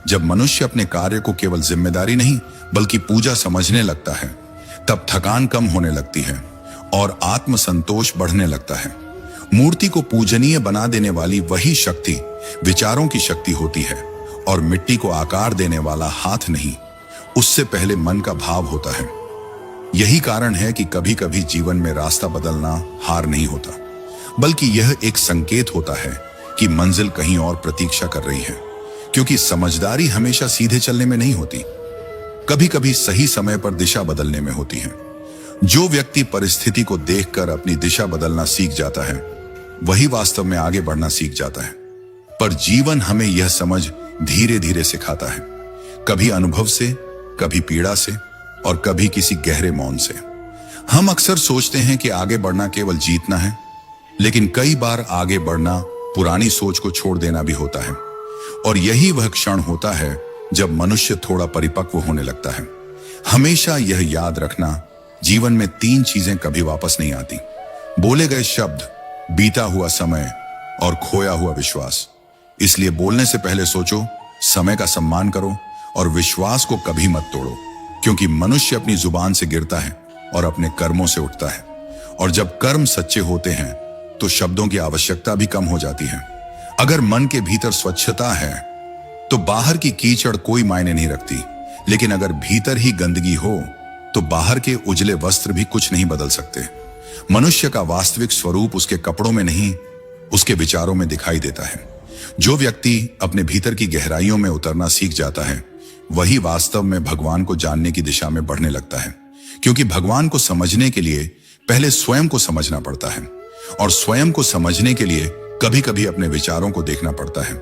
जब मनुष्य अपने कार्य को केवल जिम्मेदारी नहीं बल्कि पूजा समझने लगता है, तब थकान कम होने लगती है और आत्मसंतोष बढ़ने लगता है। मूर्ति को पूजनीय बना देने वाली वही शक्ति विचारों की शक्ति होती है और मिट्टी को आकार देने वाला हाथ नहीं, उससे पहले मन का भाव होता है। यही कारण है कि कभी कभी जीवन में रास्ता बदलना हार नहीं होता, बल्कि यह एक संकेत होता है कि मंजिल कहीं और प्रतीक्षा कर रही है। क्योंकि समझदारी हमेशा सीधे चलने में नहीं होती, कभी कभी सही समय पर दिशा बदलने में होती है। जो व्यक्ति परिस्थिति को देखकर अपनी दिशा बदलना सीख जाता है, वही वास्तव में आगे बढ़ना सीख जाता है। पर जीवन हमें यह समझ धीरे धीरे सिखाता है, कभी अनुभव से, कभी पीड़ा से और कभी किसी गहरे मौन से। हम अक्सर सोचते हैं कि आगे बढ़ना केवल जीतना है, लेकिन कई बार आगे बढ़ना पुरानी सोच को छोड़ देना भी होता है। और यही वह क्षण होता है जब मनुष्य थोड़ा परिपक्व होने लगता है। हमेशा यह याद रखना, जीवन में 3 चीजें कभी वापस नहीं आती: बोले गए शब्द, बीता हुआ समय और खोया हुआ विश्वास। इसलिए बोलने से पहले सोचो, समय का सम्मान करो और विश्वास को कभी मत तोड़ो। क्योंकि मनुष्य अपनी जुबान से गिरता है और अपने कर्मों से उठता है। और जब कर्म सच्चे होते हैं तो शब्दों की आवश्यकता भी कम हो जाती है। अगर मन के भीतर स्वच्छता है तो बाहर की कीचड़ कोई मायने नहीं रखती, लेकिन अगर भीतर ही गंदगी हो तो बाहर के उजले वस्त्र भी कुछ नहीं बदल सकते। मनुष्य का वास्तविक स्वरूप उसके कपड़ों में नहीं, उसके विचारों में दिखाई देता है। जो व्यक्ति अपने भीतर की गहराइयों में उतरना सीख जाता है, वही वास्तव में भगवान को जानने की दिशा में बढ़ने लगता है। क्योंकि भगवान को समझने के लिए पहले स्वयं को समझना पड़ता है, और स्वयं को समझने के लिए कभी कभी अपने विचारों को देखना पड़ता है।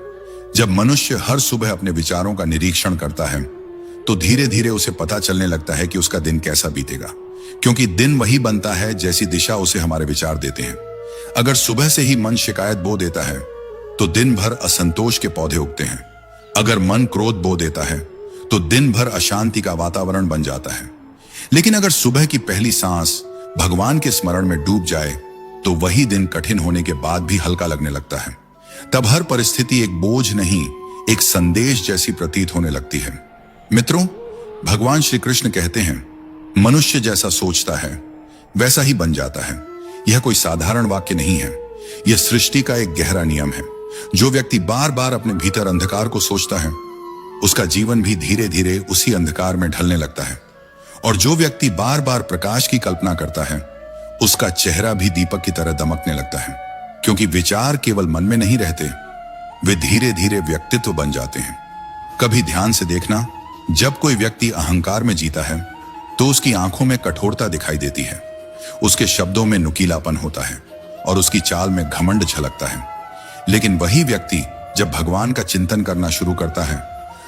जब मनुष्य हर सुबह अपने विचारों का निरीक्षण करता है, तो धीरे धीरे उसे पता चलने लगता है कि उसका दिन कैसा बीतेगा। क्योंकि दिन वही बनता है जैसी दिशा उसे हमारे विचार देते हैं। अगर सुबह से ही मन शिकायत बो देता है तो दिन भर असंतोष के पौधे उगते हैं। अगर मन क्रोध बो देता है तो दिन भर अशांति का वातावरण बन जाता है। लेकिन अगर सुबह की पहली सांस भगवान के स्मरण में डूब जाए तो वही दिन कठिन होने के बाद भी हल्का लगने लगता है। तब हर परिस्थिति एक बोझ नहीं, एक संदेश जैसी प्रतीत होने लगती है। मित्रों, भगवान श्री कृष्ण कहते हैं, मनुष्य जैसा सोचता है वैसा ही बन जाता है। यह कोई साधारण वाक्य नहीं है, यह सृष्टि का एक गहरा नियम है। जो व्यक्ति बार बार अपने भीतर अंधकार को सोचता है, उसका जीवन भी धीरे धीरे उसी अंधकार में ढलने लगता है। और जो व्यक्ति बार बार प्रकाश की कल्पना करता है, उसका चेहरा भी दीपक की तरह दमकने लगता है। क्योंकि विचार केवल मन में नहीं रहते, वे धीरे धीरे व्यक्तित्व बन जाते हैं। कभी ध्यान से देखना, जब कोई व्यक्ति अहंकार में जीता है तो उसकी आंखों में कठोरता दिखाई देती है, उसके शब्दों में नुकीलापन होता है और उसकी चाल में घमंड झलकता है। लेकिन वही व्यक्ति जब भगवान का चिंतन करना शुरू करता है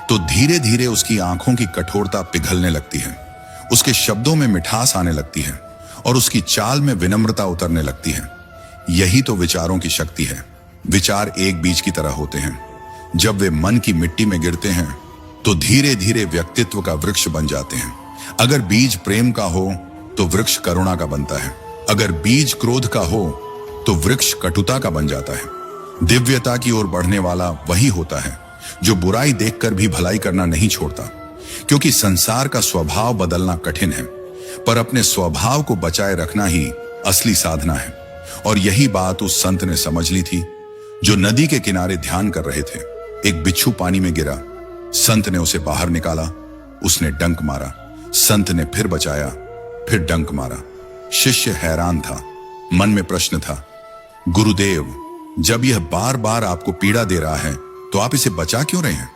तो धीरे धीरे उसकी आंखों की कठोरता पिघलने लगती है, उसके शब्दों में मिठास आने लगती है और उसकी चाल में विनम्रता उतरने लगती है। यही तो विचारों की शक्ति है। विचार एक बीज की तरह होते हैं। जब वे मन की मिट्टी में गिरते हैं तो धीरे धीरे व्यक्तित्व का वृक्ष बन जाते हैं। अगर बीज प्रेम का हो तो वृक्ष करुणा का बनता है। अगर बीज क्रोध का हो तो वृक्ष कटुता का बन जाता है। दिव्यता की ओर बढ़ने वाला वही होता है जो बुराई देखकर भी भलाई करना नहीं छोड़ता। क्योंकि संसार का स्वभाव बदलना कठिन है, पर अपने स्वभाव को बचाए रखना ही असली साधना है। और यही बात उस संत ने समझ ली थी जो नदी के किनारे ध्यान कर रहे थे। एक बिच्छू पानी में गिरा, संत ने उसे बाहर निकाला, उसने डंक मारा, संत ने फिर बचाया, फिर डंक मारा। शिष्य हैरान था, मन में प्रश्न था, गुरुदेव, जब यह बार बार आपको पीड़ा दे रहा है तो आप इसे बचा क्यों रहे हैं?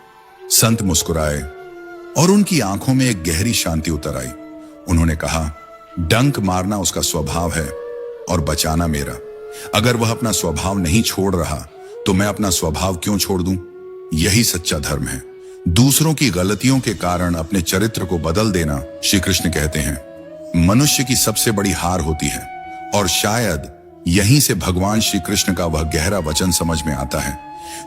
संत मुस्कुराए और उनकी आंखों में एक गहरी शांति उतर आई। उन्होंने कहा, डंक मारना उसका स्वभाव है और बचाना मेरा। अगर वह अपना स्वभाव नहीं छोड़ रहा तो मैं अपना स्वभाव क्यों छोड़ दूं? यही सच्चा धर्म है। दूसरों की गलतियों के कारण अपने चरित्र को बदल देना, श्री कृष्ण कहते हैं, मनुष्य की सबसे बड़ी हार होती है। और शायद यहीं से भगवान श्री कृष्ण का वह गहरा वचन समझ में आता है,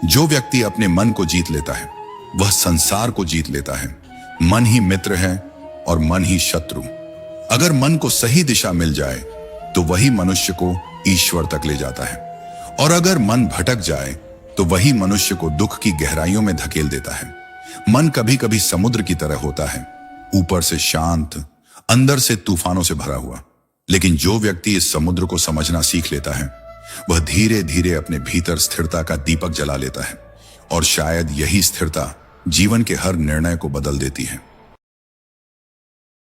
जो व्यक्ति अपने मन को जीत लेता है वह संसार को जीत लेता है। मन ही मित्र है और मन ही शत्रु। अगर मन को सही दिशा मिल जाए तो वही मनुष्य को ईश्वर तक ले जाता है, और अगर मन भटक जाए तो वही मनुष्य को दुख की गहराइयों में धकेल देता है। मन कभी कभी समुद्र की तरह होता है, ऊपर से शांत, अंदर से तूफानों से भरा हुआ। लेकिन जो व्यक्ति इस समुद्र को समझना सीख लेता है, वह धीरे धीरे अपने भीतर स्थिरता का दीपक जला लेता है, और शायद यही स्थिरता जीवन के हर निर्णय को बदल देती है।